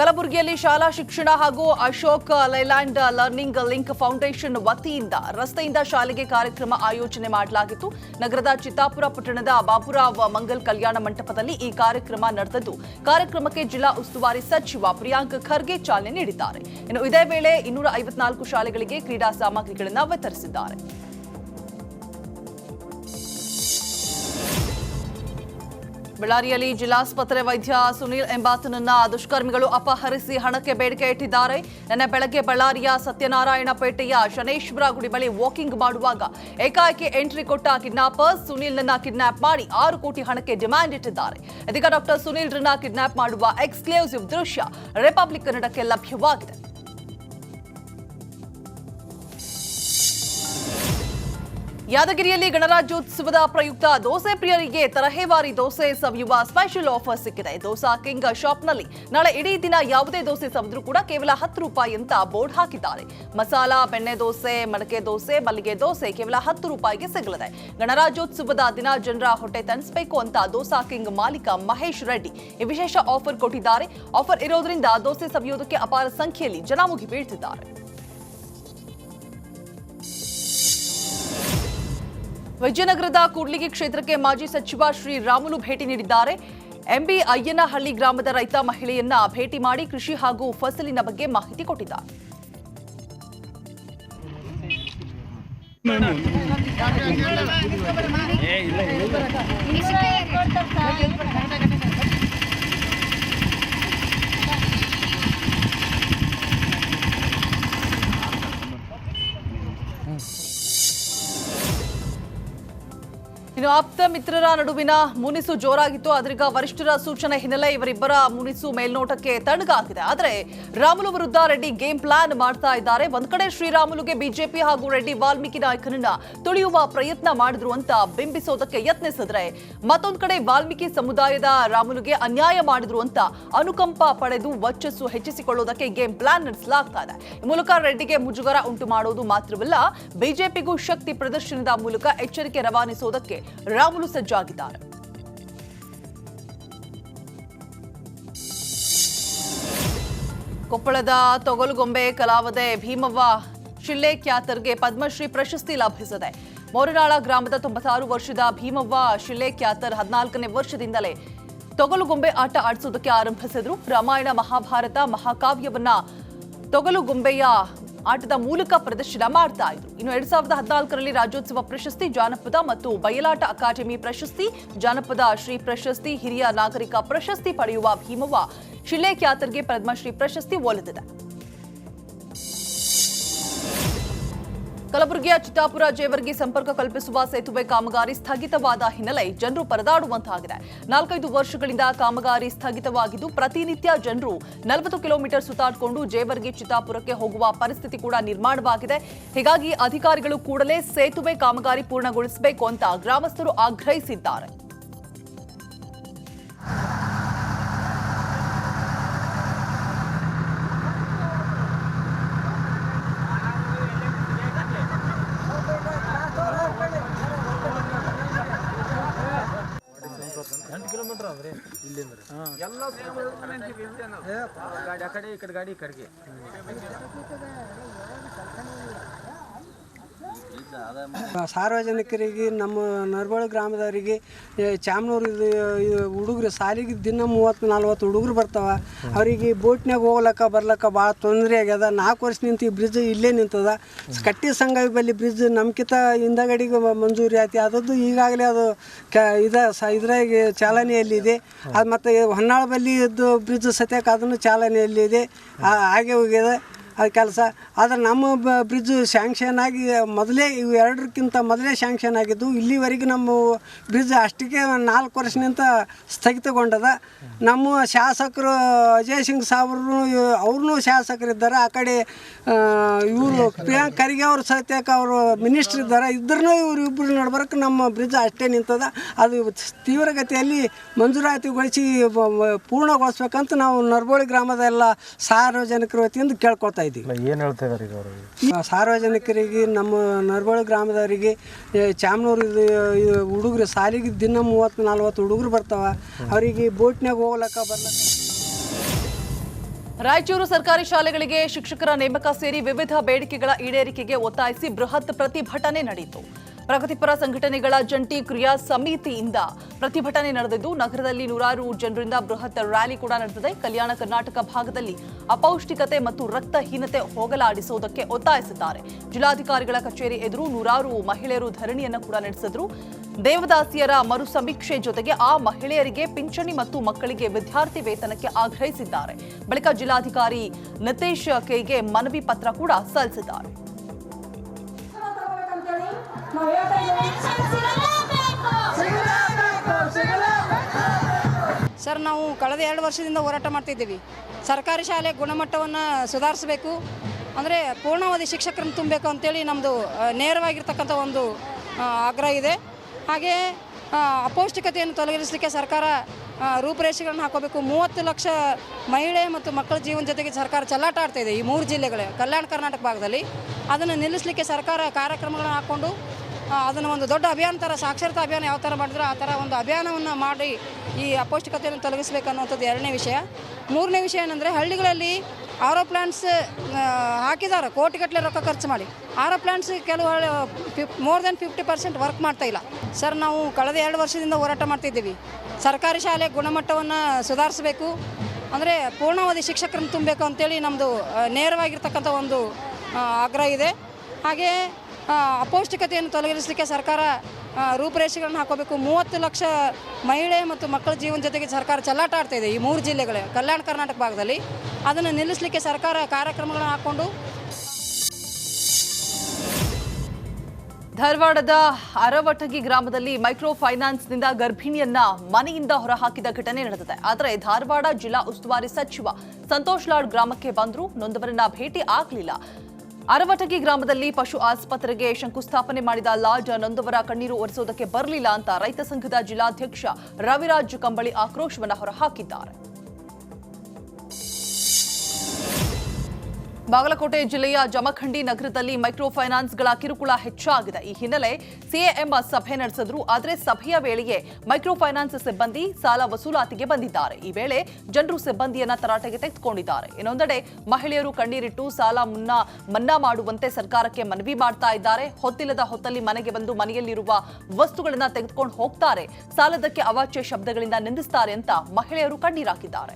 ಕಲಬುರಗಿಯಲ್ಲಿ ಶಾಲಾ ಶಿಕ್ಷಣ ಹಾಗೂ Ashok Leyland learning link foundation ವತಿಯಿಂದ ರಸ್ತೆಯಿಂದ ಶಾಲೆಗೆ ಕಾರ್ಯಕ್ರಮ ಆಯೋಜನೆ ಮಾಡಲಾಗಿತ್ತು. ನಗರದ ಚಿತ್ತಾಪುರ ಪಟ್ಟಣದ ಬಾಬುರಾವ್ ಮಂಗಲ್ ಕಲ್ಯಾಣ ಮಂಟಪದಲ್ಲಿ ಈ ಕಾರ್ಯಕ್ರಮ ನಡೆದಿದ್ದು, ಕಾರ್ಯಕ್ರಮಕ್ಕೆ ಜಿಲ್ಲಾ ಉಸ್ತುವಾರಿ ಸಚಿವ ಪ್ರಿಯಾಂಕ್ ಖರ್ಗೆ ಚಾಲನೆ ನೀಡಿದ್ದಾರೆ. ಇನ್ನು ಇದೇ ವೇಳೆ 254 ಶಾಲೆಗಳಿಗೆ ಕ್ರೀಡಾ ಸಾಮಗ್ರಿಗಳನ್ನು ವಿತರಿಸಿದ್ದಾರೆ. ಬಳ್ಳಾರಿಯಲ್ಲಿ ಜಿಲ್ಲಾಸ್ಪತ್ರೆ ವೈದ್ಯ ಸುನೀಲ್ ಎಂಬಾತನನ್ನ ದುಷ್ಕರ್ಮಿಗಳು ಅಪಹರಿಸಿ ಹಣಕ್ಕೆ ಬೇಡಿಕೆ ಇಟ್ಟಿದ್ದಾರೆ. ನಿನ್ನೆ ಬೆಳಗ್ಗೆ ಬಳ್ಳಾರಿಯ ಸತ್ಯನಾರಾಯಣಪೇಟೆಯ ಶನೇಶ್ವರ ಗುಡಿ ಬಳಿ ವಾಕಿಂಗ್ ಮಾಡುವಾಗ ಏಕಾಏಕಿ ಎಂಟ್ರಿ ಕೊಟ್ಟ ಕಿಡ್ನಾಪರ್ಸ್ ಸುನೀಲ್ನನ್ನ ಕಿಡ್ನಾಪ್ ಮಾಡಿ 6 ಕೋಟಿ ಹಣಕ್ಕೆ ಡಿಮ್ಯಾಂಡ್ ಇಟ್ಟಿದ್ದಾರೆ. ಇದೀಗ ಡಾಕ್ಟರ್ ಸುನೀಲ್ರನ್ನ ಕಿಡ್ನಾಪ್ ಮಾಡುವ ಎಕ್ಸ್ಕ್ಲೂಸಿವ್ ದೃಶ್ಯ ರಿಪಬ್ಲಿಕ್ ಕನ್ನಡಕ್ಕೆ ಲಭ್ಯವಾಗಿದೆ. ಯಾದಗಿರಿಯಲ್ಲಿ ಗಣರಾಜ್ಯೋತ್ಸವದ ಪ್ರಯುಕ್ತ ದೋಸೆ ಪ್ರಿಯರಿಗೆ ತರಹೇವಾರಿ ದೋಸೆ ಸವಿಯುವ ಸ್ಪೆಷಲ್ ಆಫರ್ ಸಿಕ್ಕಿದೆ. ದೋಸಾ ಕಿಂಗ್ ಶಾಪ್ನಲ್ಲಿ ನಾಳೆ ಇಡೀ ದಿನ ಯಾವುದೇ ದೋಸೆ ಸವಿದ್ರೂ ಕೂಡ ಕೇವಲ 10 ರೂಪಾಯಿ ಅಂತ ಬೋರ್ಡ್ ಹಾಕಿದ್ದಾರೆ. ಮಸಾಲಾ, ಬೆಣ್ಣೆ ದೋಸೆ, ಮಡಕೆ ದೋಸೆ, ಮಲ್ಲಿಗೆ ದೋಸೆ ಕೇವಲ 10 ರೂಪಾಯಿಗೆ ಸಿಗಲಿದೆ. ಗಣರಾಜ್ಯೋತ್ಸವದ ದಿನ ಜನರ ಹೊಟ್ಟೆ ತಣಿಸಬೇಕು ಅಂತ ದೋಸಾ ಕಿಂಗ್ ಮಾಲೀಕ ಮಹೇಶ್ ರೆಡ್ಡಿ ಈ ವಿಶೇಷ ಆಫರ್ ಕೊಟ್ಟಿದ್ದಾರೆ. ಆಫರ್ ಇರೋದ್ರಿಂದ ದೋಸೆ ಸವಿಯೋದಕ್ಕೆ ಅಪಾರ ಸಂಖ್ಯೆಯಲ್ಲಿ ಜನ ಮುಗಿ ಬೀಳ್ತಿದ್ದಾರೆ. ವಿಜಯನಗರದ ಕೂಡ್ಲಿಗಿ ಕ್ಷೇತ್ರಕ್ಕೆ ಮಾಜಿ ಸಚಿವ ಶ್ರೀರಾಮುಲು ಭೇಟಿ ನೀಡಿದ್ದಾರೆ. ಎಂಬಿ ಅಯ್ಯನಹಳ್ಳಿ ಗ್ರಾಮದ ರೈತ ಮಹಿಳೆಯನ್ನ ಭೇಟಿ ಮಾಡಿ ಕೃಷಿ ಹಾಗೂ ಫಸಲಿನ ಬಗ್ಗೆ ಮಾಹಿತಿ ಕೊಟ್ಟಿದ್ದಾರೆ. ಇನ್ನು ಆಪ್ತ ಮಿತ್ರರ ನಡುವಿನ ಮುನಿಸು ಜೋರಾಗಿತ್ತು. ಆದ್ರೀಗ ವರಿಷ್ಠರ ಸೂಚನೆ ಹಿನ್ನೆಲೆ ಇವರಿಬ್ಬರ ಮುನಿಸು ಮೇಲ್ನೋಟಕ್ಕೆ ತಣ್ಣಗಾಗಿದೆ. ಆದರೆ ರಾಮುಲು ವಿರುದ್ಧ ರೆಡ್ಡಿ ಗೇಮ್ ಪ್ಲಾನ್ ಮಾಡ್ತಾ ಇದ್ದಾರೆ. ಒಂದ್ ಕಡೆ ಶ್ರೀರಾಮುಲುಗೆ ಬಿಜೆಪಿ ಹಾಗೂ ರೆಡ್ಡಿ ವಾಲ್ಮೀಕಿ ನಾಯಕನನ್ನ ತುಳಿಯುವ ಪ್ರಯತ್ನ ಮಾಡಿದ್ರು ಅಂತ ಬಿಂಬಿಸೋದಕ್ಕೆ ಯತ್ನಿಸಿದ್ರೆ, ಮತ್ತೊಂದ್ ಕಡೆ ವಾಲ್ಮೀಕಿ ಸಮುದಾಯದ ರಾಮುಲುಗೆ ಅನ್ಯಾಯ ಮಾಡಿದ್ರು ಅಂತ ಅನುಕಂಪ ಪಡೆದು ವರ್ಚಸ್ಸು ಹೆಚ್ಚಿಸಿಕೊಳ್ಳೋದಕ್ಕೆ ಗೇಮ್ ಪ್ಲಾನ್ ನಡೆಸಲಾಗ್ತಾ ಇದೆ. ಈ ಮೂಲಕ ರೆಡ್ಡಿಗೆ ಮುಜುಗರ ಉಂಟು ಮಾಡೋದು ಮಾತ್ರವಲ್ಲ, ಬಿಜೆಪಿಗೂ ಶಕ್ತಿ ಪ್ರದರ್ಶನದ ಮೂಲಕ ಎಚ್ಚರಿಕೆ ರವಾನಿಸೋದಕ್ಕೆ ರಾಮುಲು ಸಜ್ಜಾಗಿದ್ದಾರೆ. ಕೊಪ್ಪಳದ ತೊಗಲುಗೊಂಬೆ ಕಲಾವಿದೆ ಭೀಮವ್ವ ಶಿಳ್ಳೆ ಖ್ಯಾತರ್ಗೆ ಪದ್ಮಶ್ರೀ ಪ್ರಶಸ್ತಿ ಲಭಿಸಿದೆ. ಮೋರನಾಳ ಗ್ರಾಮದ 96 ವರ್ಷದ ಭೀಮವ್ವ ಶಿಳ್ಳೆ ಖ್ಯಾತರ್ 14ನೇ ವರ್ಷದಿಂದಲೇ ತೊಗಲುಗೊಂಬೆ ಆಟ ಆಡಿಸೋದಕ್ಕೆ ಆರಂಭಿಸಿದ್ರು. ರಾಮಾಯಣ, ಮಹಾಭಾರತ, ಮಹಾಕಾವ್ಯವನ್ನ ತೊಗಲುಗೊಂಬೆಯ ಆಟದ ಮೂಲಕ ಪ್ರದರ್ಶನ ಮಾಡ್ತಾ ಇದ್ರು. ಇನ್ನು 2014ರಲ್ಲಿ ರಾಜ್ಯೋತ್ಸವ ಪ್ರಶಸ್ತಿ, ಜಾನಪದ ಮತ್ತು ಬಯಲಾಟ ಅಕಾಡೆಮಿ ಪ್ರಶಸ್ತಿ, ಜಾನಪದ ಶ್ರೀ ಪ್ರಶಸ್ತಿ, ಹಿರಿಯ ನಾಗರಿಕ ಪ್ರಶಸ್ತಿ ಪಡೆಯುವ ಭೀಮವ್ವ ಶಿಳ್ಳೆ ಖ್ಯಾತರ್ಗೆ ಪದ್ಮಶ್ರೀ ಪ್ರಶಸ್ತಿ ಒಲಿದಿದೆ. ಕಲಬುರಗಿಯ ಚಿತ್ತಾಪುರ ಜೇವರ್ಗಿ ಸಂಪರ್ಕ ಕಲ್ಪಿಸುವ ಸೇತುವೆ ಕಾಮಗಾರಿ ಸ್ಥಗಿತವಾದ ಹಿನ್ನೆಲೆ ಜನರು ಪರದಾಡುವಂತಾಗಿದೆ. 4-5 ವರ್ಷಗಳಿಂದ ಕಾಮಗಾರಿ ಸ್ಥಗಿತವಾಗಿದ್ದು, ಪ್ರತಿನಿತ್ಯ ಜನರು 40 ಕಿಲೋಮೀಟರ್ ಸುತ್ತಾಡಿಕೊಂಡು ಜೇವರ್ಗಿ ಚಿತ್ತಾಪುರಕ್ಕೆ ಹೋಗುವ ಪರಿಸ್ಥಿತಿ ಕೂಡ ನಿರ್ಮಾಣವಾಗಿದೆ. ಹೀಗಾಗಿ ಅಧಿಕಾರಿಗಳು ಕೂಡಲೇ ಸೇತುವೆ ಕಾಮಗಾರಿ ಪೂರ್ಣಗೊಳಿಸಬೇಕು ಅಂತ ಗ್ರಾಮಸ್ಥರು ಆಗ್ರಹಿಸಿದ್ದಾರೆ. ಸಾರ್ವಜನಿಕರಿಗೆ, ನಮ್ಮ ನರಬಾಳು ಗ್ರಾಮದವರಿಗೆ, ಚಾಮನೂರು ಹುಡುಗರು ಸಾಲಿಗೆ ದಿನ 30-40 ಹುಡುಗರು ಬರ್ತಾವ. ಅವರಿಗೆ ಬೋಟ್ನಾಗ ಹೋಗ್ಲಕ್ಕ ಬರ್ಲಕ್ಕ ಭಾಳ ತೊಂದರೆ ಆಗ್ಯದ. 4 ವರ್ಷ ನಿಂತು ಈ ಬ್ರಿಡ್ಜ್ ಇಲ್ಲೇ ನಿಂತದ. ಕಟ್ಟಿ ಸಂಘ ಬಲ್ಲಿ ಬ್ರಿಡ್ಜ್ ನಮ್ಕಿಂತ ಹಿಂದಗಡೆಗೆ ಮಂಜೂರಿ ಆಯ್ತು. ಅದದ್ದು ಈಗಾಗಲೇ ಅದು ಇದ್ರಾಗ ಚಾಲನೆಯಲ್ಲಿದೆ. ಅದು ಮತ್ತು ಹೊನ್ನಾಳ ಬಲ್ಲಿ ಇದ್ದು ಬ್ರಿಡ್ಜ್ ಸತ್ಯಕ್ಕೆ ಅದನ್ನು ಚಾಲನೆಯಲ್ಲಿದೆ, ಹಾಗೆ ಹೋಗ್ಯದ ಅದು ಕೆಲಸ. ಆದರೆ ನಮ್ಮ ಬ್ರಿಡ್ಜ್ ಸ್ಯಾಂಕ್ಷನ್ ಆಗಿ ಮೊದಲೇ ಇವು 2ಕ್ಕಿಂತ ಮೊದಲೇ ಸ್ಯಾಂಕ್ಷನ್ ಆಗಿದ್ದು. ಇಲ್ಲಿವರೆಗೆ ನಮ್ಮ ಬ್ರಿಡ್ಜ್ ಅಷ್ಟಕ್ಕೆ 4 ವರ್ಷನಿಂದ ಸ್ಥಗಿತಗೊಂಡದ. ನಮ್ಮ ಶಾಸಕರು ಅಜಯ್ ಸಿಂಗ್ ಸಾಬ್ರು ಅವ್ರೂ ಶಾಸಕರಿದ್ದಾರೆ. ಆ ಕಡೆ ಇವರು ಪ್ರಿಯಾಂಕ್ ಖರ್ಗೆ ಅವರು ಸತ್ಯಕ್ಕೆ ಅವರು ಮಿನಿಸ್ಟ್ರ್ ಇದ್ದಾರೆ. ಇದ್ರೂ ಇವರು ಇಬ್ಬರು ನಡ್ಬರಕ್ಕೆ ನಮ್ಮ ಬ್ರಿಡ್ಜ್ ಅಷ್ಟೇ ನಿಂತದ. ಅದು ತೀವ್ರಗತಿಯಲ್ಲಿ ಮಂಜೂರಾತಿಗೊಳಿಸಿ ಪೂರ್ಣಗೊಳಿಸ್ಬೇಕಂತ ನಾವು ನರಬೋಳಿ ಗ್ರಾಮದ ಎಲ್ಲ ಸಾರ್ವಜನಿಕರ ವತಿಯಿಂದ ಕೇಳ್ಕೊಳ್ತಾ ಇದ್ದೀವಿ. ಏನು ಹೇಳ್ತಾ ಇದ್ದಾರೆ ಈಗ ಅವರು? ಸಾರ್ವಜನಿಕರಿಗೆ, ನಮ್ಮ ನರಬೋಳಿ ಗ್ರಾಮದವರಿಗೆ, ಚಾಮನೂರು ಹುಡುಗರು ಸಾಲಿಗೆ ದಿನ 30-40 ಹುಡುಗರು ಬರ್ತಾವ. ಅವರಿಗೆ ಬೋಟ್ನಾಗ ಹೋಗ್ಲಕ್ಕ ಬರ್ಲಕ್ಕ. ರಾಯಚೂರು ಸರ್ಕಾರಿ ಶಾಲೆಗಳಿಗೆ ಶಿಕ್ಷಕರ ನೇಮಕ ಸೇರಿ ವಿವಿಧ ಬೇಡಿಕೆಗಳ ಈಡೇರಿಕೆಗೆ ಒತ್ತಾಯಿಸಿ ಬೃಹತ್ ಪ್ರತಿಭಟನೆ ನಡೆಯಿತು. ಪ್ರಗತಿಪರ ಸಂಘಟನೆಗಳ ಜಂಟಿ ಕ್ರಿಯಾ ಸಮಿತಿಯಿಂದ ಪ್ರತಿಭಟನೆ ನಡೆದಿದ್ದು, ನಗರದಲ್ಲಿ ನೂರಾರು ಜನರಿಂದ ಬೃಹತ್ ರ್ಯಾಲಿ ಕೂಡ ನಡೆದಿದೆ. ಕಲ್ಯಾಣ ಕರ್ನಾಟಕ ಭಾಗದಲ್ಲಿ ಅಪೌಷ್ಟಿಕತೆ ಮತ್ತು ರಕ್ತಹೀನತೆ ಹೋಗಲಾಡಿಸುವುದಕ್ಕೆ ಒತ್ತಾಯಿಸಿದ್ದಾರೆ. ಜಿಲ್ಲಾಧಿಕಾರಿಗಳ ಕಚೇರಿ ಎದುರು ನೂರಾರು ಮಹಿಳೆಯರು ಧರಣಿಯನ್ನು ಕೂಡ ನಡೆಸಿದ್ರು. ದೇವದಾಸಿಯರ ಮರು ಸಮೀಕ್ಷೆ ಜೊತೆಗೆ ಆ ಮಹಿಳೆಯರಿಗೆ ಪಿಂಚಣಿ ಮತ್ತು ಮಕ್ಕಳಿಗೆ ವಿದ್ಯಾರ್ಥಿ ವೇತನಕ್ಕೆ ಆಗ್ರಹಿಸಿದ್ದಾರೆ. ಬಳಿಕ ಜಿಲ್ಲಾಧಿಕಾರಿ ನಿತೇಶ್ ಕೆಗೆ ಮನವಿ ಪತ್ರ ಕೂಡ ಸಲ್ಲಿಸಿದ್ದಾರೆ. ಸರ್, ನಾವು ಕಳೆದ 2 ವರ್ಷದಿಂದ ಹೋರಾಟ ಮಾಡ್ತಿದ್ದೀವಿ. ಸರ್ಕಾರಿ ಶಾಲೆ ಗುಣಮಟ್ಟವನ್ನು ಸುಧಾರಿಸಬೇಕು, ಅಂದರೆ ಪೂರ್ಣಾವಧಿ ಶಿಕ್ಷಕರನ್ನು ತುಂಬಬೇಕು ಅಂತೇಳಿ ನಮ್ಮದು ನೇರವಾಗಿರ್ತಕ್ಕಂಥ ಒಂದು ಆಗ್ರಹ ಇದೆ. ಹಾಗೆ ಅಪೌಷ್ಟಿಕತೆಯನ್ನು ತೊಲಗಿಸಲಿಕ್ಕೆ ಸರ್ಕಾರ ರೂಪುರೇಷೆಗಳನ್ನು ಹಾಕೋಬೇಕು. 30 ಲಕ್ಷ ಮಹಿಳೆ ಮತ್ತು ಮಕ್ಕಳ ಜೀವನ ಜೊತೆಗೆ ಸರ್ಕಾರ ಚೆಲ್ಲಾಟ ಆಡ್ತಾ ಇದೆ ಈ 3 ಜಿಲ್ಲೆಗಳ ಕಲ್ಯಾಣ ಕರ್ನಾಟಕ ಭಾಗದಲ್ಲಿ. ಅದನ್ನು ನಿಲ್ಲಿಸಲಿಕ್ಕೆ ಸರ್ಕಾರ ಕಾರ್ಯಕ್ರಮಗಳನ್ನು ಹಾಕ್ಕೊಂಡು ಅದನ್ನು ಒಂದು ದೊಡ್ಡ ಅಭಿಯಾನ ಥರ, ಸಾಕ್ಷರತಾ ಅಭಿಯಾನ ಯಾವ ಥರ ಮಾಡಿದ್ರೆ ಆ ಥರ ಒಂದು ಅಭಿಯಾನವನ್ನು ಮಾಡಿ ಈ ಅಪೌಷ್ಟಿಕತೆಯನ್ನು ತೊಲಗಿಸಬೇಕು ಅನ್ನುವಂಥದ್ದು 2ನೇ ವಿಷಯ. 3ನೇ ವಿಷಯ ಏನಂದರೆ, ಹಳ್ಳಿಗಳಲ್ಲಿ ಆರೋ ಪ್ಲಾಂಟ್ಸ್ ಹಾಕಿದ್ದಾರೆ, ಕೋಟಿಗಟ್ಟಲೆ ರೊಕ್ಕ ಖರ್ಚು ಮಾಡಿ. ಆರೋ ಪ್ಲಾಂಟ್ಸ್ ಕೆಲವು ಮೋರ್ ದೆನ್ 50% ವರ್ಕ್ ಮಾಡ್ತಾ ಇಲ್ಲ. ಸರ್, ನಾವು ಕಳೆದ 2 ವರ್ಷದಿಂದ ಹೋರಾಟ ಮಾಡ್ತಿದ್ದೀವಿ. ಸರ್ಕಾರಿ ಶಾಲೆ ಗುಣಮಟ್ಟವನ್ನು ಸುಧಾರಿಸಬೇಕು, ಅಂದರೆ ಪೂರ್ಣಾವಧಿ ಶಿಕ್ಷಕರನ್ನು ತುಂಬಬೇಕು ಅಂತೇಳಿ ನಮ್ಮದು ನೇರವಾಗಿರ್ತಕ್ಕಂಥ ಒಂದು ಆಗ್ರಹ ಇದೆ. ಹಾಗೆ ಅಪೌಷ್ಟಿಕತೆಯನ್ನು ತೊಲಗಿಸಲಿಕ್ಕೆ ಸರ್ಕಾರ ರೂಪುರೇಷೆಗಳನ್ನು ಹಾಕೋಬೇಕು. 30 ಲಕ್ಷ ಮಹಿಳೆ ಮತ್ತು ಮಕ್ಕಳ ಜೀವನ ಜೊತೆಗೆ ಸರ್ಕಾರ ಚೆಲ್ಲಾಟ ಆಡ್ತಾ ಇದೆ ಈ 3 ಜಿಲ್ಲೆಗಳ ಕಲ್ಯಾಣ ಕರ್ನಾಟಕ ಭಾಗದಲ್ಲಿ. ಅದನ್ನು ನಿಲ್ಲಿಸಲಿಕ್ಕೆ ಸರ್ಕಾರ ಕಾರ್ಯಕ್ರಮಗಳನ್ನು ಹಾಕ್ಕೊಂಡು. ಧಾರವಾಡದ ಅರವಟಗಿ ಗ್ರಾಮದಲ್ಲಿ ಮೈಕ್ರೋ ಫೈನಾನ್ಸ್ನಿಂದ ಗರ್ಭಿಣಿಯನ್ನ ಮನೆಯಿಂದ ಹೊರಹಾಕಿದ ಘಟನೆ ನಡೆದಿದೆ. ಆದರೆ ಧಾರವಾಡ ಜಿಲ್ಲಾ ಉಸ್ತುವಾರಿ ಸಚಿವ ಸಂತೋಷ್ ಲಾಡ್ ಗ್ರಾಮಕ್ಕೆ ಬಂದರೂ ನೊಂದವರನ್ನ ಭೇಟಿ ಆಗಲಿಲ್ಲ. ಅರವಟಗಿ ಗ್ರಾಮದಲ್ಲಿ ಪಶು ಆಸ್ಪತ್ರೆಗೆ ಶಂಕುಸ್ಥಾಪನೆ ಮಾಡಿದ ಲಾಡ್ ನೊಂದವರ ಕಣ್ಣೀರು ಒರೆಸೋದಕ್ಕೆ ಬರಲಿಲ್ಲ ಅಂತ ರೈತ ಸಂಘದ ಜಿಲ್ಲಾಧ್ಯಕ್ಷ ರವಿರಾಜ್ ಕಂಬಳಿ ಆಕ್ರೋಶವನ್ನು ಹೊರಹಾಕಿದ್ದಾರೆ. ಬಾಗಲಕೋಟೆ ಜಿಲ್ಲೆಯ ಜಮಖಂಡಿ ನಗರದಲ್ಲಿ ಮೈಕ್ರೋ ಫೈನಾನ್ಸ್ಗಳ ಕಿರುಕುಳ ಹೆಚ್ಚಾಗಿದೆ. ಈ ಹಿನ್ನೆಲೆ ಸಿಎಎಂ ಸಭೆ ನಡೆಸಿದ್ರು. ಆದರೆ ಸಭೆಯ ವೇಳೆಯೇ ಮೈಕ್ರೋ ಫೈನಾನ್ಸ್ ಸಿಬ್ಬಂದಿ ಸಾಲ ವಸೂಲಾತಿಗೆ ಬಂದಿದ್ದಾರೆ. ಈ ವೇಳೆ ಜನರು ಸಿಬ್ಬಂದಿಯನ್ನ ತರಾಟೆಗೆ ತೆಗೆದುಕೊಂಡಿದ್ದಾರೆ. ಇನ್ನೊಂದೆಡೆ ಮಹಿಳೆಯರು ಕಣ್ಣೀರಿಟ್ಟು ಸಾಲ ಮನ್ನಾ ಮಾಡುವಂತೆ ಸರ್ಕಾರಕ್ಕೆ ಮನವಿ ಮಾಡ್ತಾ ಇದ್ದಾರೆ. ಹೊತ್ತಿಲ್ಲದ ಹೊತ್ತಲ್ಲಿ ಮನೆಗೆ ಬಂದು ಮನೆಯಲ್ಲಿರುವ ವಸ್ತುಗಳನ್ನ ತೆಗೆದುಕೊಂಡು ಹೋಗ್ತಾರೆ, ಸಾಲದಕ್ಕೆ ಅವಾಚ್ಯ ಶಬ್ದಗಳಿಂದ ನಿಂದಿಸ್ತಾರೆ ಅಂತ ಮಹಿಳೆಯರು ಕಣ್ಣೀರಾಕಿದ್ದಾರೆ.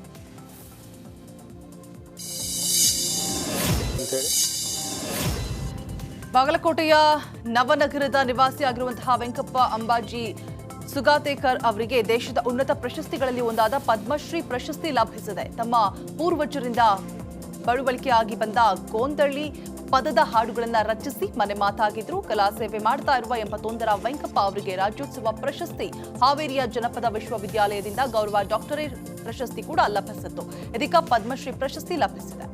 ಬಾಗಲಕೋಟೆಯ ನವನಗರದ ನಿವಾಸಿಯಾಗಿರುವಂತಹ ವೆಂಕಪ್ಪ ಅಂಬಾಜಿ ಸುಗಾತೇಕರ್ ಅವರಿಗೆ ದೇಶದ ಉನ್ನತ ಪ್ರಶಸ್ತಿಗಳಲ್ಲಿ ಒಂದಾದ ಪದ್ಮಶ್ರೀ ಪ್ರಶಸ್ತಿ ಲಭಿಸಿದೆ. ತಮ್ಮ ಪೂರ್ವಜರಿಂದ ಬಳುವಳಿಕೆಯಾಗಿ ಬಂದ ಗೋಂದಳ್ಳಿ ಪದದ ಹಾಡುಗಳನ್ನು ರಚಿಸಿ ಮನೆ ಮಾತಾಗಿದ್ರು. ಕಲಾ ಸೇವೆ ಮಾಡ್ತಾ ಇರುವ 81ರ ವೆಂಕಪ್ಪ ಅವರಿಗೆ ರಾಜ್ಯೋತ್ಸವ ಪ್ರಶಸ್ತಿ, ಹಾವೇರಿಯ ಜನಪದ ವಿಶ್ವವಿದ್ಯಾಲಯದಿಂದ ಗೌರವ ಡಾಕ್ಟರೇಟ್ ಪ್ರಶಸ್ತಿ ಕೂಡ ಲಭಿಸಿತ್ತು. ಇದೀಗ ಪದ್ಮಶ್ರೀ ಪ್ರಶಸ್ತಿ ಲಭಿಸಿದೆ.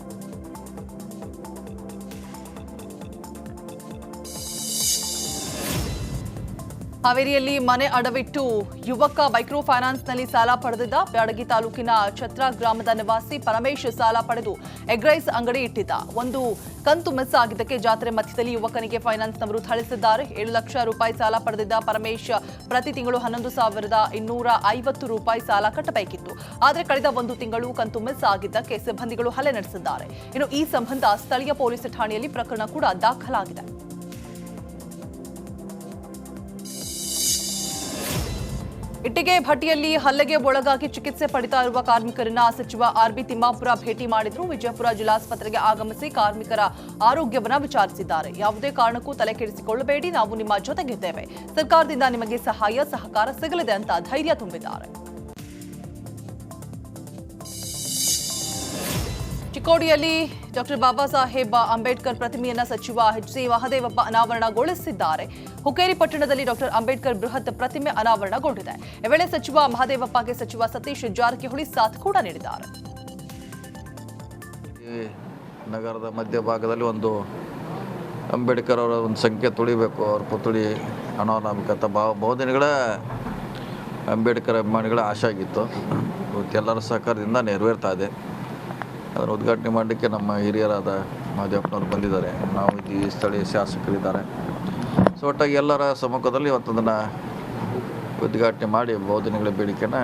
ಹಾವೇರಿಯಲ್ಲಿ ಮನೆ ಅಡವಿಟ್ಟು ಯುವಕ ಮೈಕ್ರೋ ಫೈನಾನ್ಸ್ನಲ್ಲಿ ಸಾಲ ಪಡೆದಿದ್ದ. ಬ್ಯಾಡಗಿ ತಾಲೂಕಿನ ಛತ್ರ ಗ್ರಾಮದ ನಿವಾಸಿ ಪರಮೇಶ್ ಸಾಲ ಪಡೆದು ಎಗ್ರೈಸ್ ಅಂಗಡಿ ಇಟ್ಟಿದ್ದ. ಒಂದು ಕಂತು ಮಿಸ್ ಆಗಿದ್ದಕ್ಕೆ ಜಾತ್ರೆ ಮಧ್ಯದಲ್ಲಿ ಯುವಕನಿಗೆ ಫೈನಾನ್ಸ್ನವರು ಥಳಿಸಿದ್ದಾರೆ. 7 ಲಕ್ಷ ರೂಪಾಯಿ ಸಾಲ ಪಡೆದಿದ್ದ ಪರಮೇಶ್ ಪ್ರತಿ ತಿಂಗಳು 11,250 ರೂಪಾಯಿ ಸಾಲ ಕಟ್ಟಬೇಕಿತ್ತು. ಆದರೆ ಕಳೆದ 1 ತಿಂಗಳು ಕಂತು ಮಿಸ್ ಆಗಿದ್ದಕ್ಕೆ ಸಿಬ್ಬಂದಿಗಳು ಹಲ್ಲೆ ನಡೆಸಿದ್ದಾರೆ. ಇನ್ನು ಈ ಸಂಬಂಧ ಸ್ಥಳೀಯ ಪೊಲೀಸ್ ಠಾಣೆಯಲ್ಲಿ ಪ್ರಕರಣ ಕೂಡ ದಾಖಲಾಗಿದೆ. ಇಟ್ಟಿಗೆ ಭಟ್ಟಿಯಲ್ಲಿ ಹಲ್ಲೆಗೆ ಒಳಗಾಗಿ ಚಿಕಿತ್ಸೆ ಪಡಿತಾ ಇರುವ ಕಾರ್ಮಿಕರನ್ನ ಸಚಿವ ಆರ್ಬಿ ತಿಮ್ಮಾಪುರ ಭೇಟಿ ಮಾಡಿದ್ರು. ವಿಜಯಪುರ ಜಿಲ್ಲಾಸ್ಪತ್ರೆಗೆ ಆಗಮಿಸಿ ಕಾರ್ಮಿಕರ ಆರೋಗ್ಯವನ್ನ ವಿಚಾರಿಸಿದ್ದಾರೆ. ಯಾವುದೇ ಕಾರಣಕ್ಕೂ ತಲೆ ಕೆಡಿಸಿಕೊಳ್ಳಬೇಡಿ, ನಾವು ನಿಮ್ಮ ಜೊತೆಗಿದ್ದೇವೆ, ಸರ್ಕಾರದಿಂದ ನಿಮಗೆ ಸಹಾಯ ಸಹಕಾರ ಸಿಗಲಿದೆ ಅಂತ ಧೈರ್ಯ ತುಂಬಿದ್ದಾರೆ. ಚಿಕ್ಕೋಡಿಯಲ್ಲಿ ಡಾಕ್ಟರ್ ಬಾಬಾ ಸಾಹೇಬ್ ಅಂಬೇಡ್ಕರ್ ಪ್ರತಿಮೆಯನ್ನ ಸಚಿವ ಎಚ್.ಸಿ. ಮಹದೇವಪ್ಪ ಅನಾವರಣಗೊಳಿಸಿದ್ದಾರೆ. ಹುಕ್ಕೇರಿ ಪಟ್ಟಣದಲ್ಲಿ ಡಾಕ್ಟರ್ ಅಂಬೇಡ್ಕರ್ ಬೃಹತ್ ಪ್ರತಿಮೆ ಅನಾವರಣಗೊಂಡಿದೆ. ಈ ವೇಳೆ ಸಚಿವ ಮಹದೇವಪ್ಪಗೆ ಸಚಿವ ಸತೀಶ್ ಜಾರಕಿಹೊಳಿ ಸಾಥ್ ಕೂಡ ನೀಡಿದ್ದಾರೆ. ನಗರದ ಮಧ್ಯಭಾಗದಲ್ಲಿ ಒಂದು ಅಂಬೇಡ್ಕರ್ ಅವರ ಒಂದು ಸಂಖ್ಯೆ ತುಳಿಬೇಕು, ಅವ್ರ ಪುತ್ಥಳಿ ಅನಾವರಣಾಗಬೇಕಂತ ಬಹುದಿನಗಳ ಅಂಬೇಡ್ಕರ್ ಅಭಿಮಾನಿಗಳ ಆಶೆ ಆಗಿತ್ತು. ಎಲ್ಲರ ಸಹಕಾರದಿಂದ ನೆರವೇರ್ತಾ ಇದೆ. ಅದನ್ನು ಉದ್ಘಾಟನೆ ಮಾಡಲಿಕ್ಕೆ ನಮ್ಮ ಹಿರಿಯರಾದ ಮಹದೇವಪ್ಪನವರು ಬಂದಿದ್ದಾರೆ. ನಾವು ಈ ಸ್ಥಳೀಯ ಶಾಸಕರಿದ್ದಾರೆ. ಸೊ ಒಟ್ಟಾಗಿ ಎಲ್ಲರ ಸಮ್ಮುಖದಲ್ಲಿ ಇವತ್ತದನ್ನು ಉದ್ಘಾಟನೆ ಮಾಡಿ ಬಹುದಿನಗಳ ಬೇಡಿಕೆಯನ್ನು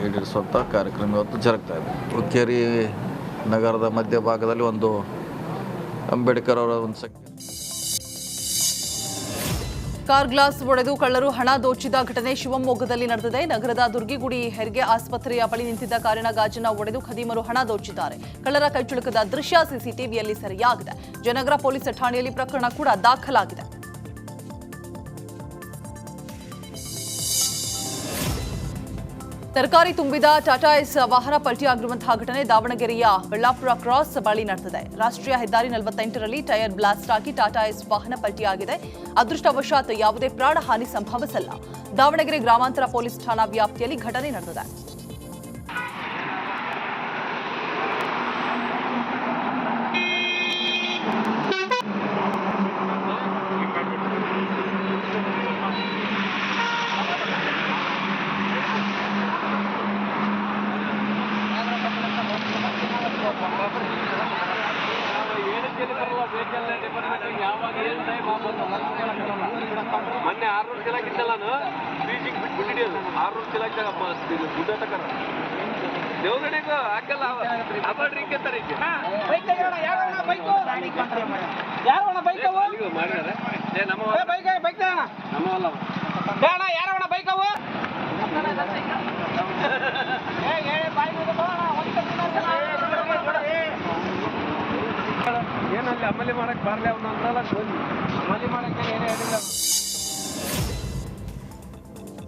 ಈಡೇರಿಸುವಂಥ ಕಾರ್ಯಕ್ರಮ ಇವತ್ತು ಜರುಗ್ತಾ ಇದೆ. ಹುಕ್ಕೇರಿ ನಗರದ ಮಧ್ಯಭಾಗದಲ್ಲಿ ಒಂದು ಅಂಬೇಡ್ಕರ್ ಅವರ ಒಂದು ಸಂಖ್ಯೆ. ಕಾರ್ ಗ್ಲಾಸ್ ಒಡೆದು ಕಳ್ಳರು ಹಣ ದೋಚಿದ ಘಟನೆ ಶಿವಮೊಗ್ಗದಲ್ಲಿ ನಡೆದಿದೆ. ನಗರದ ದುರ್ಗಿಗುಡಿ ಹೆರಿಗೆ ಆಸ್ಪತ್ರೆಯ ಬಳಿ ನಿಂತಿದ್ದ ಕಾರಿನ ಗಾಜನ್ನ ಒಡೆದು ಖದೀಮರು ಹಣ ದೋಚಿದ್ದಾರೆ. ಕಳ್ಳರ ಕೈಚುಳುಕದ ದೃಶ್ಯ ಸಿಸಿಟಿವಿಯಲ್ಲಿ ಸೆರೆಯಾಗಿದೆ. ಜಯನಗರ ಪೊಲೀಸ್ ಠಾಣೆಯಲ್ಲಿ ಪ್ರಕರಣ ಕೂಡ ದಾಖಲಾಗಿದೆ. ತರಕಾರಿ ತುಂಬಿದ ಟಾಟಾ ಏಸ್ ವಾಹನ ಪಲ್ಟಿಯಾಗಿರುವಂತಹ ಘಟನೆ ದಾವಣಗೆರೆಯ ಬೆಳ್ಳಾಪುರ ಕ್ರಾಸ್ ಬಳಿ ನಡೆದಿದೆ. ರಾಷ್ಟ್ರೀಯ ಹೆದ್ದಾರಿ 48ರಲ್ಲಿ ಟೈರ್ ಬ್ಲಾಸ್ಟ್ ಆಗಿ ಟಾಟಾ ಏಸ್ ವಾಹನ ಪಲ್ಟಿಯಾಗಿದೆ. ಅದೃಷ್ಟವಶಾತ್ ಯಾವುದೇ ಪ್ರಾಣಹಾನಿ ಸಂಭವಿಸಿಲ್ಲ. ದಾವಣಗೆರೆ ಗ್ರಾಮಾಂತರ ಪೊಲೀಸ್ ಠಾಣಾ ವ್ಯಾಪ್ತಿಯಲ್ಲಿ ಘಟನೆ ನಡೆದಿದೆ. ಮೊನ್ನೆ 600 ಚೀಲ ಕಿತ್ತಲ್ಲ ಬೀಜಿಂಗ್ ಬಿಟ್ಬಿಟ್ಟಿಡಿ ಅದು 600 ಚೀಲ ದುಡ್ಡ ತಕ ದೇವಗಡೆಗೂ ಹಾಕಲ್ಲ ಅಬಡ್ರಿ ಕೇಳ್ತಾರೆ ನಮ್ಮವಲ್ಲ ಯಾರವಣ ಬೈಕ್ ಅವು ಏನಲ್ಲಿ ಅಮಲಿ ಮಾಡಕ್ ಬಾರ್ಲೆ ಅವನು ಅಂತಲ್ಲ ಅಮಲಿ ಮಾಡಕ್ಕೆ ಏನೇ ಹೇಳಿಲ್ಲ.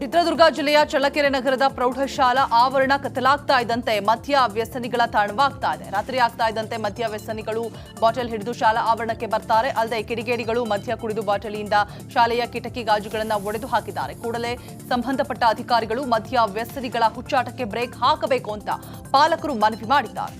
ಚಿತ್ರದುರ್ಗ ಜಿಲ್ಲೆಯ ಚಳ್ಳಕೆರೆ ನಗರದ ಪ್ರೌಢಶಾಲಾ ಆವರಣ ಕತ್ತಲಾಗ್ತಾ ಇದ್ದಂತೆ ಮದ್ಯ ವ್ಯಸನಿಗಳ ತಾಣವಾಗ್ತಾ ಇದೆ. ರಾತ್ರಿ ಆಗ್ತಾ ಇದ್ದಂತೆ ಮದ್ಯ ವ್ಯಸನಿಗಳು ಬಾಟಲ್ ಹಿಡಿದು ಶಾಲಾ ಆವರಣಕ್ಕೆ ಬರ್ತಾರೆ. ಅಲ್ಲದೆ ಕಿಡಿಗೇಡಿಗಳು ಮದ್ಯ ಕುಡಿದು ಬಾಟಲಿಯಿಂದ ಶಾಲೆಯ ಕಿಟಕಿ ಗಾಜುಗಳನ್ನು ಒಡೆದು ಹಾಕಿದ್ದಾರೆ. ಕೂಡಲೇ ಸಂಬಂಧಪಟ್ಟ ಅಧಿಕಾರಿಗಳು ಮದ್ಯ ವ್ಯಸನಿಗಳ ಹುಚ್ಚಾಟಕ್ಕೆ ಬ್ರೇಕ್ ಹಾಕಬೇಕು ಅಂತ ಪಾಲಕರು ಮನವಿ ಮಾಡಿದ್ದಾರೆ.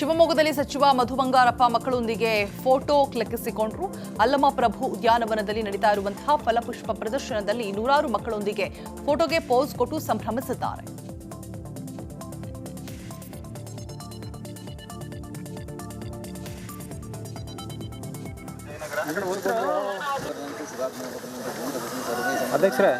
ಶಿವಮೊಗ್ಗದಲ್ಲಿ ಸಚಿವ ಮಧು ಬಂಗಾರಪ್ಪ ಮಕ್ಕಳೊಂದಿಗೆ ಫೋಟೋ ಕ್ಲಿಕ್ಕಿಸಿಕೊಂಡರು. ಅಲ್ಲಮ ಪ್ರಭು ಉದ್ಯಾನವನದಲ್ಲಿ ನಡೀತಾ ಇರುವಂತಹ ಫಲಪುಷ್ಪ ಪ್ರದರ್ಶನದಲ್ಲಿ ನೂರಾರು ಮಕ್ಕಳೊಂದಿಗೆ ಫೋಟೋಗೆ ಪೋಸ್ ಕೊಟ್ಟು ಸಂಭ್ರಮಿಸಿದ್ದಾರೆ. ಅಧ್ಯಕ್ಷರೇ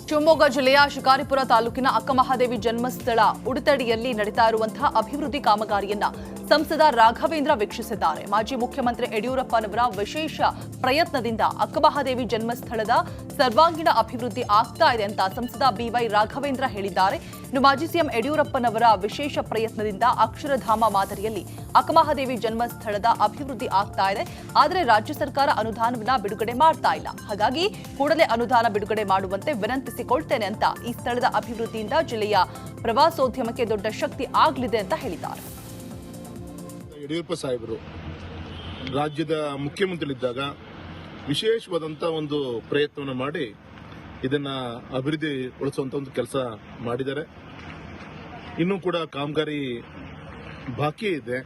ಶಿವಮೊಗ್ಗ ಜಿಲ್ಲೆಯ ಶಿಕಾರಿಪುರ ತಾಲೂಕಿನ ಅಕ್ಕಮಹಾದೇವಿ ಜನ್ಮಸ್ಥಳ ಉಡುತಡಿಯಲ್ಲಿ ನಡೀತಾ ಇರುವಂತಹ ಅಭಿವೃದ್ಧಿ ಕಾಮಗಾರಿಯನ್ನ ಸಂಸದ ರಾಘವೇಂದ್ರ ವೀಕ್ಷಿಸಿದ್ದಾರೆ. ಮಾಜಿ ಮುಖ್ಯಮಂತ್ರಿ ಯಡಿಯೂರಪ್ಪನವರ ವಿಶೇಷ ಪ್ರಯತ್ನದಿಂದ ಅಕ್ಕಮಹಾದೇವಿ ಜನ್ಮಸ್ಥಳದ ಸರ್ವಾಂಗೀಣ ಅಭಿವೃದ್ಧಿ ಆಗ್ತಾ ಇದೆ ಅಂತ ಸಂಸದ ಬಿವೈ ರಾಘವೇಂದ್ರ ಹೇಳಿದ್ದಾರೆ. ಇನ್ನು ಮಾಜಿ ಸಿಎಂ ಯಡಿಯೂರಪ್ಪನವರ ವಿಶೇಷ ಪ್ರಯತ್ನದಿಂದ ಅಕ್ಷರಧಾಮ ಮಾದರಿಯಲ್ಲಿ ಅಕ್ಕಮಹಾದೇವಿ ಜನ್ಮಸ್ಥಳದ ಅಭಿವೃದ್ಧಿ ಆಗ್ತಾ ಇದೆ. ಆದರೆ ರಾಜ್ಯ ಸರ್ಕಾರ ಅನುದಾನವನ್ನ ಬಿಡುಗಡೆ ಮಾಡ್ತಾ ಇಲ್ಲ. ಹಾಗಾಗಿ ಕೂಡಲೇ ಅನುದಾನ ಬಿಡುಗಡೆ ಮಾಡುವಂತೆ ವಿನಂತಿಸಿಕೊಳ್ತೇನೆ ಅಂತ ಈ ಸ್ಥಳದ ಅಭಿವೃದ್ಧಿಯಿಂದ ಜಿಲ್ಲೆಯ ಪ್ರವಾಸೋದ್ಯಮಕ್ಕೆ ದೊಡ್ಡ ಶಕ್ತಿ ಆಗಲಿದೆ ಅಂತ ಹೇಳಿದ್ದಾರೆ. ಯಡಿಯೂರಪ್ಪ ಸಾಹೇಬರು ರಾಜ್ಯದ ಮುಖ್ಯಮಂತ್ರಿಗಳಿದ್ದಾಗ ವಿಶೇಷವಾದಂಥ ಒಂದು ಪ್ರಯತ್ನವನ್ನು ಮಾಡಿ ಇದನ್ನ ಅಭಿವೃದ್ಧಿಗೊಳಿಸುವಂತ ಒಂದು ಕೆಲಸ ಮಾಡಿದ್ದಾರೆ. ಇನ್ನೂ ಕೂಡ ಕಾಮಗಾರಿ ಬಾಕಿ ಇದೆ.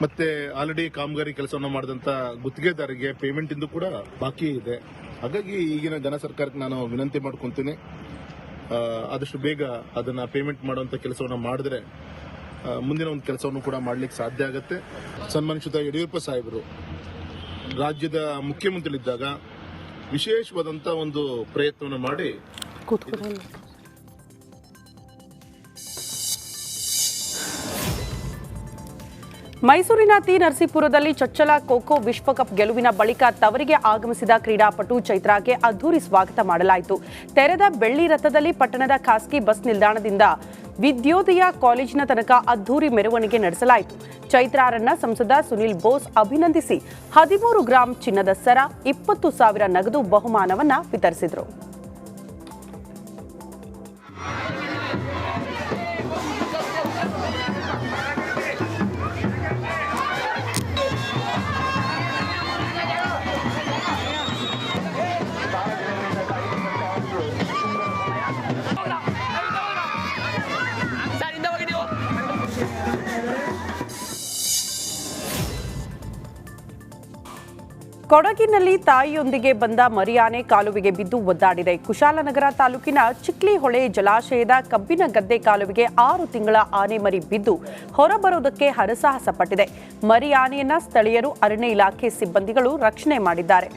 ಮತ್ತೆ ಆಲ್ರೆಡಿ ಕಾಮಗಾರಿ ಕೆಲಸವನ್ನು ಮಾಡಿದಂತ ಗುತ್ತಿಗೆದಾರರಿಗೆ ಪೇಮೆಂಟ್ ಇಂದು ಕೂಡ ಬಾಕಿ ಇದೆ. ಹಾಗಾಗಿ ಈಗಿನ ಘನ ಸರ್ಕಾರಕ್ಕೆ ನಾನು ವಿನಂತಿ ಮಾಡ್ಕೊಂತೀನಿ, ಆದಷ್ಟು ಬೇಗ ಅದನ್ನ ಪೇಮೆಂಟ್ ಮಾಡುವಂತ ಕೆಲಸವನ್ನು ಮಾಡಿದ್ರೆ ಮುಂದಿನ ಒಂದು ಕೆಲಸವನ್ನು ಕೂಡ ಮಾಡಲಿಕ್ಕೆ ಸಾಧ್ಯ ಆಗುತ್ತೆ. ಸನ್ಮಾನಿಸಿದ ಯಡಿಯೂರಪ್ಪ ಸಾಹೇಬರು ರಾಜ್ಯದ ಮುಖ್ಯಮಂತ್ರಿಗಳಿದ್ದಾಗ ವಿಶೇಷವಾದಂಥ ಒಂದು ಪ್ರಯತ್ನವನ್ನು ಮಾಡಿ ಮೈಸೂರಿನ ತಿ ನರಸೀಪುರದಲ್ಲಿ ಚೊಚ್ಚಲ ಖೋಖೋ ವಿಶ್ವಕಪ್ ಗೆಲುವಿನ ಬಳಿಕ ತವರಿಗೆ ಆಗಮಿಸಿದ ಕ್ರೀಡಾಪಟು ಚೈತ್ರಾಗೆ ಅದ್ದೂರಿ ಸ್ವಾಗತ ಮಾಡಲಾಯಿತು. ತೆರೆದ ಬೆಳ್ಳಿ ರಥದಲ್ಲಿ ಪಟ್ಟಣದ ಖಾಸಗಿ ಬಸ್ ನಿಲ್ದಾಣದಿಂದ ವಿದ್ಯೋದಯ ಕಾಲೇಜಿನ ತನಕ ಅದ್ದೂರಿ ಮೆರವಣಿಗೆ ನಡೆಸಲಾಯಿತು. ಚೈತ್ರಾರನ್ನ ಸಂಸದ ಸುನಿಲ್ ಬೋಸ್ ಅಭಿನಂದಿಸಿ 13 ಗ್ರಾಂ ಚಿನ್ನದ ಸರ, 20,000 ನಗದು ಬಹುಮಾನವನ್ನ ವಿತರಿಸಿದರು. ಕೊಡಗಿನಲ್ಲಿ ತಾಯಿಯೊಂದಿಗೆ ಬಂದ ಮರಿಯಾನೆ ಕಾಲುವೆಗೆ ಬಿದ್ದು ಒದ್ದಾಡಿದೆ. ಕುಶಾಲನಗರ ತಾಲೂಕಿನ ಚಿಕ್ಲಿಹೊಳೆ ಜಲಾಶಯದ ಕಬ್ಬಿನ ಗದ್ದೆ ಕಾಲುವೆಗೆ 6 ತಿಂಗಳ ಆನೆ ಮರಿ ಬಿದ್ದು ಹೊರಬರುವುದಕ್ಕೆ ಹರಸಾಹಸ ಪಟ್ಟಿದೆ. ಮರಿ ಆನೆಯನ್ನ ಸ್ಥಳೀಯರು, ಅರಣ್ಯ ಇಲಾಖೆ ಸಿಬ್ಬಂದಿಗಳು ರಕ್ಷಣೆ ಮಾಡಿದ್ದಾರೆ.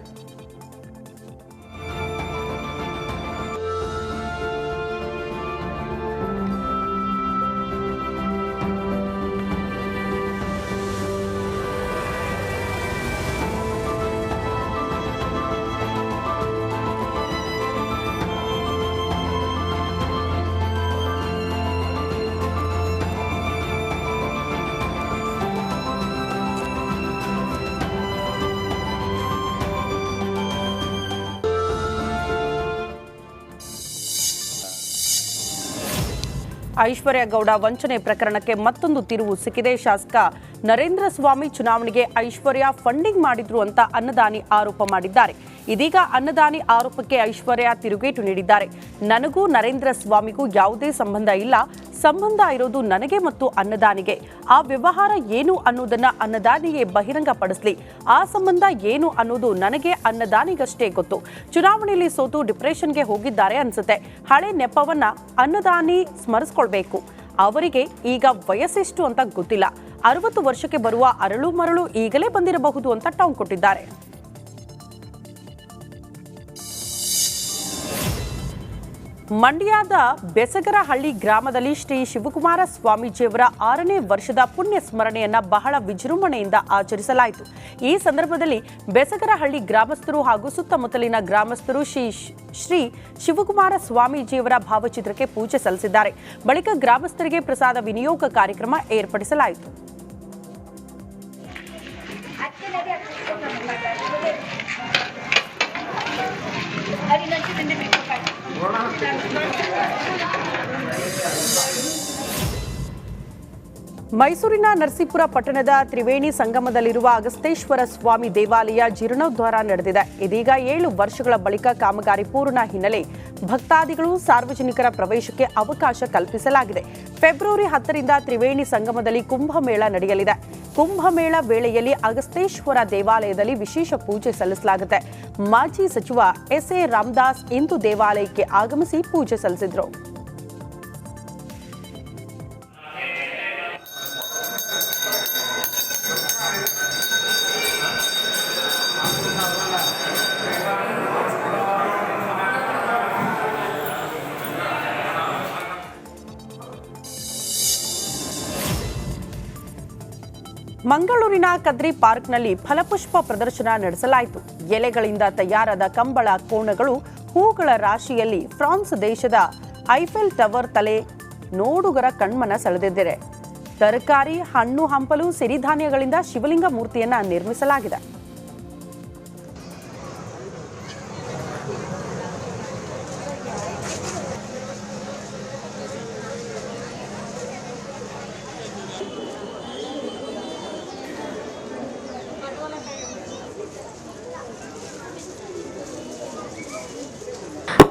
ಐಶ್ವರ್ಯ ಗೌಡ ವಂಚನೆ ಪ್ರಕರಣಕ್ಕೆ ಮತ್ತೊಂದು ತಿರುವು ಸಿಕ್ಕಿದೆ. ಶಾಸಕ ನರೇಂದ್ರ ಸ್ವಾಮಿ ಚುನಾವಣೆಗೆ ಐಶ್ವರ್ಯ ಫಂಡಿಂಗ್ ಮಾಡಿದ್ರು ಅಂತ ಅನ್ನದಾನಿ ಆರೋಪ ಮಾಡಿದ್ದಾರೆ. ಇದೀಗ ಅನ್ನದಾನಿ ಆರೋಪಕ್ಕೆ ಐಶ್ವರ್ಯ ತಿರುಗೇಟು ನೀಡಿದ್ದಾರೆ. ನನಗೂ ನರೇಂದ್ರ ಸ್ವಾಮಿಗೂ ಯಾವುದೇ ಸಂಬಂಧ ಇಲ್ಲ, ಸಂಬಂಧ ಇರೋದು ನನಗೆ ಮತ್ತು ಅನ್ನದಾನಿಗೆ. ಆ ವ್ಯವಹಾರ ಏನು ಅನ್ನೋದನ್ನ ಅನ್ನದಾನಿಗೆ ಬಹಿರಂಗಪಡಿಸಲಿ. ಆ ಸಂಬಂಧ ಏನು ಅನ್ನೋದು ನನಗೆ, ಅನ್ನದಾನಿಗಷ್ಟೇ ಗೊತ್ತು. ಚುನಾವಣೆಯಲ್ಲಿ ಸೋತು ಡಿಪ್ರೆಷನ್ಗೆ ಹೋಗಿದ್ದಾರೆ ಅನ್ಸುತ್ತೆ. ಹಳೆ ನೆಪವನ್ನ ಅನ್ನದಾನಿ ಸ್ಮರಿಸ್ಕೊಳ್ಬೇಕು. ಅವರಿಗೆ ಈಗ ವಯಸ್ಸೆಷ್ಟು ಅಂತ ಗೊತ್ತಿಲ್ಲ. 60 ವರ್ಷಕ್ಕೆ ಬರುವ ಅರಳು ಮರಳು ಈಗಲೇ ಬಂದಿರಬಹುದು ಅಂತ ಟಾಂಗ್ ಕೊಟ್ಟಿದ್ದಾರೆ. ಮಂಡ್ಯದ ಬೆಸಗರಹಳ್ಳಿ ಗ್ರಾಮದಲ್ಲಿ ಶ್ರೀ ಶಿವಕುಮಾರ ಸ್ವಾಮೀಜಿಯವರ 6ನೇ ವರ್ಷದ ಪುಣ್ಯ ಸ್ಮರಣೆಯನ್ನ ಬಹಳ ವಿಜೃಂಭಣೆಯಿಂದ ಆಚರಿಸಲಾಯಿತು. ಈ ಸಂದರ್ಭದಲ್ಲಿ ಬೆಸಗರಹಳ್ಳಿ ಗ್ರಾಮಸ್ಥರು ಹಾಗೂ ಸುತ್ತಮುತ್ತಲಿನ ಗ್ರಾಮಸ್ಥರು ಶ್ರೀ ಶಿವಕುಮಾರ ಸ್ವಾಮೀಜಿಯವರ ಭಾವಚಿತ್ರಕ್ಕೆ ಪೂಜೆ ಸಲ್ಲಿಸಿದ್ದಾರೆ. ಬಳಿಕ ಗ್ರಾಮಸ್ಥರಿಗೆ ಪ್ರಸಾದ ವಿನಿಯೋಗ ಕಾರ್ಯಕ್ರಮ ಏರ್ಪಡಿಸಲಾಯಿತು. ಮೈಸೂರಿನ ನರಸೀಪುರ ಪಟ್ಟಣದ ತ್ರಿವೇಣಿ ಸಂಗಮದಲ್ಲಿರುವ ಅಗಸ್ತೇಶ್ವರ ಸ್ವಾಮಿ ದೇವಾಲಯ ಜೀರ್ಣೋದ್ಧಾರ ನಡೆದಿದೆ. ಇದೀಗ 7 ವರ್ಷಗಳ ಬಳಿಕ ಕಾಮಗಾರಿ ಪೂರ್ಣ ಹಿನ್ನೆಲೆ ಭಕ್ತಾದಿಗಳು, ಸಾರ್ವಜನಿಕರ ಪ್ರವೇಶಕ್ಕೆ ಅವಕಾಶ ಕಲ್ಪಿಸಲಾಗಿದೆ. ಫೆಬ್ರವರಿ 10ರಿಂದ ತ್ರಿವೇಣಿ ಸಂಗಮದಲ್ಲಿ ಕುಂಭಮೇಳ ನಡೆಯಲಿದೆ. ಕುಂಭಮೇಳ ವೇಳೆಯಲ್ಲಿ ಅಗಸ್ತೇಶ್ವರ ದೇವಾಲಯದಲ್ಲಿ ವಿಶೇಷ ಪೂಜೆ ಸಲ್ಲಿಸಲಾಗುತ್ತೆ. ಮಾಜಿ ಸಚಿವ ಎಸ್.ಎ. ರಾಮದಾಸ್ ಇಂದು ದೇವಾಲಯಕ್ಕೆ ಆಗಮಿಸಿ ಪೂಜೆ ಸಲ್ಲಿಸಿದರು. ಮಂಗಳೂರಿನ ಕದ್ರಿ ಪಾರ್ಕ್ನಲ್ಲಿ ಫಲಪುಷ್ಪ ಪ್ರದರ್ಶನ ನಡೆಸಲಾಯಿತು. ಎಲೆಗಳಿಂದ ತಯಾರಾದ ಕಂಬಳ ಕೋಣಗಳು, ಹೂಗಳ ರಾಶಿಯಲ್ಲಿ ಫ್ರಾನ್ಸ್ ದೇಶದ ಐಫೆಲ್ ಟವರ್ ತಲೆ ನೋಡುಗರ ಕಣ್ಮನ ಸೆಳೆದಿದೆ. ತರಕಾರಿ, ಹಣ್ಣು ಹಂಪಲು, ಸಿರಿಧಾನ್ಯಗಳಿಂದ ಶಿವಲಿಂಗ ಮೂರ್ತಿಯನ್ನ ನಿರ್ಮಿಸಲಾಗಿದೆ.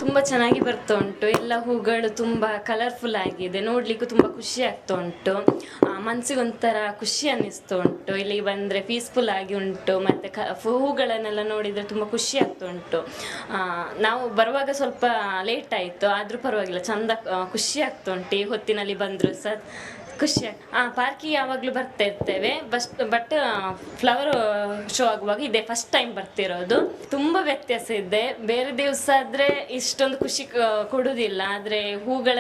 ತುಂಬ ಚೆನ್ನಾಗಿ ಬರ್ತಾ ಉಂಟು. ಎಲ್ಲ ಹೂಗಳು ತುಂಬ ಕಲರ್ಫುಲ್ ಆಗಿದೆ, ನೋಡಲಿಕ್ಕೂ ತುಂಬ ಖುಷಿ ಆಗ್ತಾ ಉಂಟು. ಮನಸ್ಸಿಗೊಂಥರ ಖುಷಿ ಅನ್ನಿಸ್ತಾ ಉಂಟು. ಇಲ್ಲಿಗೆ ಬಂದರೆ ಪೀಸ್ಫುಲ್ ಆಗಿ ಉಂಟು. ಮತ್ತು ಹೂಗಳನ್ನೆಲ್ಲ ನೋಡಿದರೆ ತುಂಬ ಖುಷಿ ಆಗ್ತಾ ಉಂಟು. ನಾವು ಬರುವಾಗ ಸ್ವಲ್ಪ ಲೇಟ್ ಆಯಿತು, ಆದರೂ ಪರವಾಗಿಲ್ಲ, ಚೆಂದ ಖುಷಿ ಆಗ್ತಾ ಉಂಟು. ಈ ಹೊತ್ತಿನಲ್ಲಿ ಬಂದರೂ ಸಹ ಖುಷಿ ಪಾರ್ಕಿಗೆ ಯಾವಾಗಲೂ ಬರ್ತಾ ಇರ್ತೇವೆ. ಬಟ್ ಫ್ಲವರ್ ಶೋ ಆಗುವಾಗ ಇದೆ ಫಸ್ಟ್ ಟೈಮ್ ಬರ್ತಿರೋದು. ತುಂಬ ವ್ಯತ್ಯಾಸ ಇದೆ. ಬೇರೆ ದಿವಸ ಆದರೆ ಇಷ್ಟೊಂದು ಖುಷಿ ಕೊಡುವುದಿಲ್ಲ, ಆದರೆ ಹೂಗಳ